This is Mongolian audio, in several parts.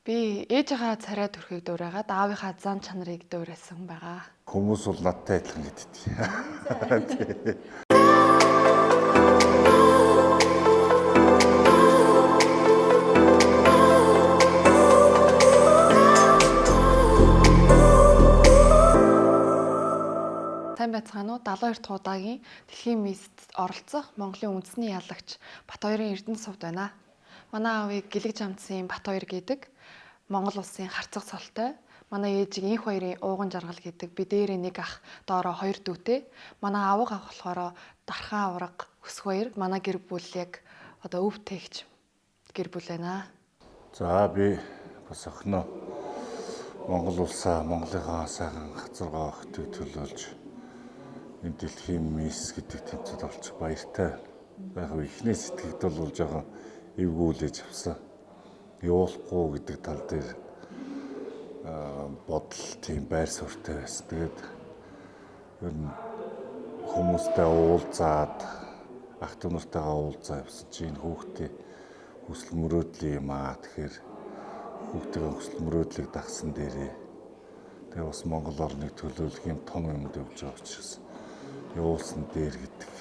Би ээжийнхаа царай төрхийг дуурайгаад аавынхаа зан чанарыг дуурайсан байгаа. Хүмүүс бол надтай адилхан гэдэг. Сайн байцгаана уу? 72 дахь удаагийн дэлхийн мисс оролцох Монголын үндэсний ялагч Батбаярын Эрдэнэ сувд байна. Манай аавыг Гэлэг Жамдсын Батбаяр гэдэг. Монгол улсын харцаг цолтой. Манай ээжийг Инх баярын ууган жаргал гэдэг. Би дээрээ нэг ах, доороо 2 дүүтэй. Манай аавга ах болохоор Дархан авраг Өсөх баяр. Манай гэр бүл яг одоо өв тээгч гэр бүл байна. За би бас охиноо Монгол улсаа Монголынхаа сайхан хацаргаа охтыг төлөөлж энэ дэлхийн мисс гэдэг тэмцээд олчих баяртай. Яг ихний сэтгэгд бол жоохон эвгүүлж авсан. Явуулахгүй гэдэг тал дээр бодол тийм байр суурьтай байсан. Тэгээд ер нь хүмүүстэй уулзаад ах トゥ нартайгаа уулзаа явсан чинь хүүхдээ хүсэл мөрөөдлийн юм аа. Тэгэхээр хүүхдийн хүсэл мөрөөдлийг дагсан дээрээ тэгээ бас Монгол орныг төлөөлөх юм том юмд явж байгаа учраас явуулсан дээр гэдэг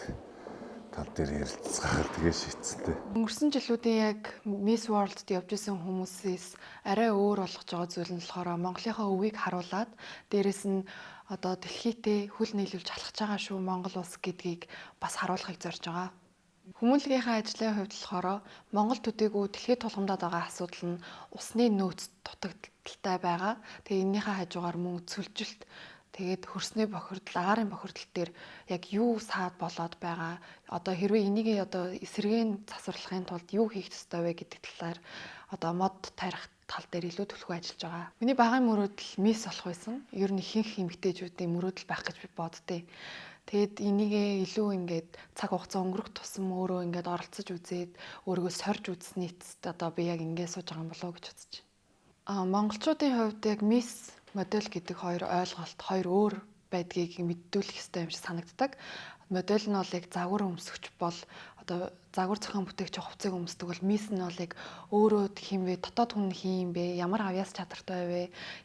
тал дээр ярилцгаа тэгээ шийдсэнтэй. Өнгөрсөн жилүүдийн яг Miss World-д явж исэн хүмүүсээс арай өөр болгож байгаа зүйл нь болохоор Монголынхаа өвийг харуулад дээрэс нь одоо дэлхийдээ хүл нийлүүлж алхаж байгаа шүү Монгол улс гэдгийг бас харуулахыг зорж байгаа. Хүмүүнлэгийнхаа ажлын хувьд болохоор Монгол төдийгүй дэлхийд тулгамдаад байгаа асуудал нь усны нөөц дутагдaltaй байгаа. Тэгээ энэнийхээ хажуугаар мөн цөлжилт тэгээд хөрсний бохирдол, агаарын бохирдол дээр яг юу саад болоод байгаа. Одоо хэрвээ энийг одоо эсрэгээр засварлахын тулд юу хийх ёстой вэ гэдэг талаар одоо мод тарих тал дээр илүү төлхөө ажиллаж байгаа. Миний багын мөрөөдөл мисс болох байсан. Ер нь ихэнх эмэгтэйчүүдийн мөрөөдөл байх гэж би боддتي. Тэгэд энийгээ илүү ингээд цаг хугацаа өнгөрөх тусам өөрөө ингээд оролцож үзээд өөрийгөө сорж үзсний эцэст одоо би яг ингээд сууж байгаа юм болоо гэж бодож байна. Монголчуудын хувьд яг мисс модель гэдэг хоёр ойлголт хоёр өөр байдгийг мэдүүлэх хэрэгтэй юм шиг санагддаг. Модель нь бол яг загвар өмсгч бол одоо загвар зохион бүтээгч хувцсыг өмсдөг бол мисс нь бол яг өөрөө хэмвэ дотоод хүн хийм бэ, ямар авьяас чадртай вэ,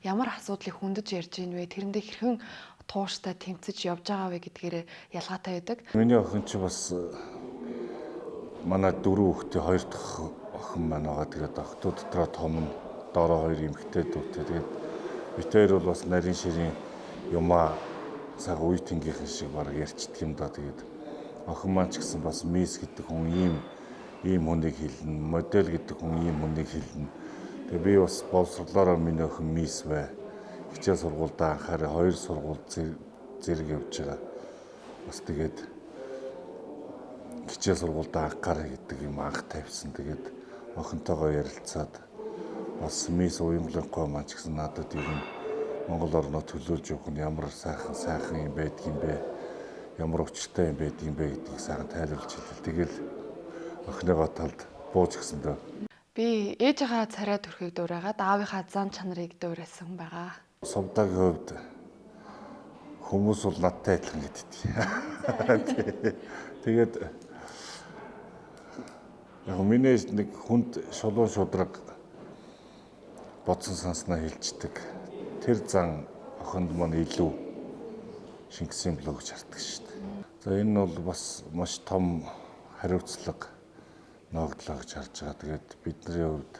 ямар асуудлыг хүндэж ярьж ийн вэ, тэрэндээ хэрхэн тууштай тэмцэж явж байгаа вэ гэдгээр ялгаатай байдаг. Миний охин чи бас манай 4 хүүхдээ 2 дахь охин маань байгаа. Тэгээд охтууд дотроо том нь доороо 2 эмэгтэй дүүтэй. Тэгээд битээр бол бас нарийн ширийн юмаа цаг үе тэнгийнхэн шиг баг ярьцдаг юм да. Тэгээд охин маань ч гэсэн бас мисс гэдэг хүн ийм хүнийг хэлнэ, модель гэдэг хүн ийм хүнийг хэлнэ. Тэгээд би бас боловсруулаараа миний охин мисс бай. Хичээл сургуультай анхаараа 2 сургууль зэрэг явж байгаа. Бас тэгээд хичээл сургуультай анхаараа гэдэг юм анх тавьсан. Тэгээд охинтойгоо ярилцаад бас мисс уянгалынхоо маань ч гэсэн надад ер нь Монгол орноо төлөөлж явах нь ямар сайхан юм байдгийм бэ? Ямар учиртай юм байдгийм бэ гэдгийг сайхан тайлбарлаж хэлээ. Тэгэл охиныгоо талд бууж гисэн дөө. Би ээжийнхаа царай төрхийг дуурайгаад аавынхаа зан чанарыг дуурайсан байгаа. Сувдагийн хувьд хүмүүс бол надтай адилхан гэдэг. Тэгээд яг миний нэг хүнд шулуун шудраг бодсон санснаа хэлждэг. Тэр зан охинд маань илүү шингэсэн болоо гэж харддаг шүү дээ. За энэ нь бол бас маш том хариуцлага ногдлоо гэж харж байгаа. Тэгээд бидний хувьд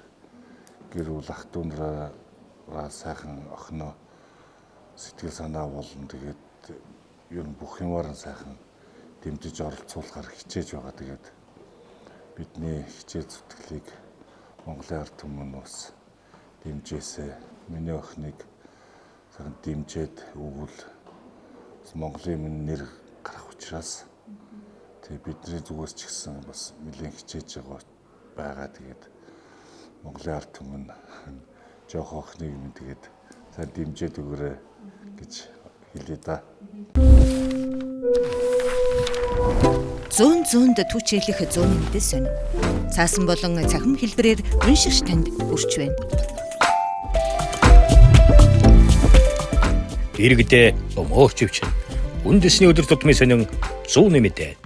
гэр бүл ах トゥ нараа сайхан охиноо сэтгэл санаа болно. Тэгээд ер нь бүх юмараа сайхан дэмжиж оролцуулахар хичээж байгаа. Тэгээд бидний хичээл зүтгэлийг Монголын ард түмэн бас дэмжээсэй. Миний охиныг сайхан дэмжээд өгвөл Монголын минь нэр гарах учраас тэгээд бидний зүгээс ч гэсэн бас нэлээд хичээж байгаа. Тэгээд Монголын ард түмэн жоох охиныг минь тэгээд сайн дэмжээд өгөөрэй гэж хэлье да. Зүүн түчээлэх зүүн мэдээс сонь. Цаасан болон цахим хэлбэрээр уншигч танд хүрч байна. Иргэдээ өмөөч өвчин. Үндэсний өдөр тутмын сонин зүүн мэдээ.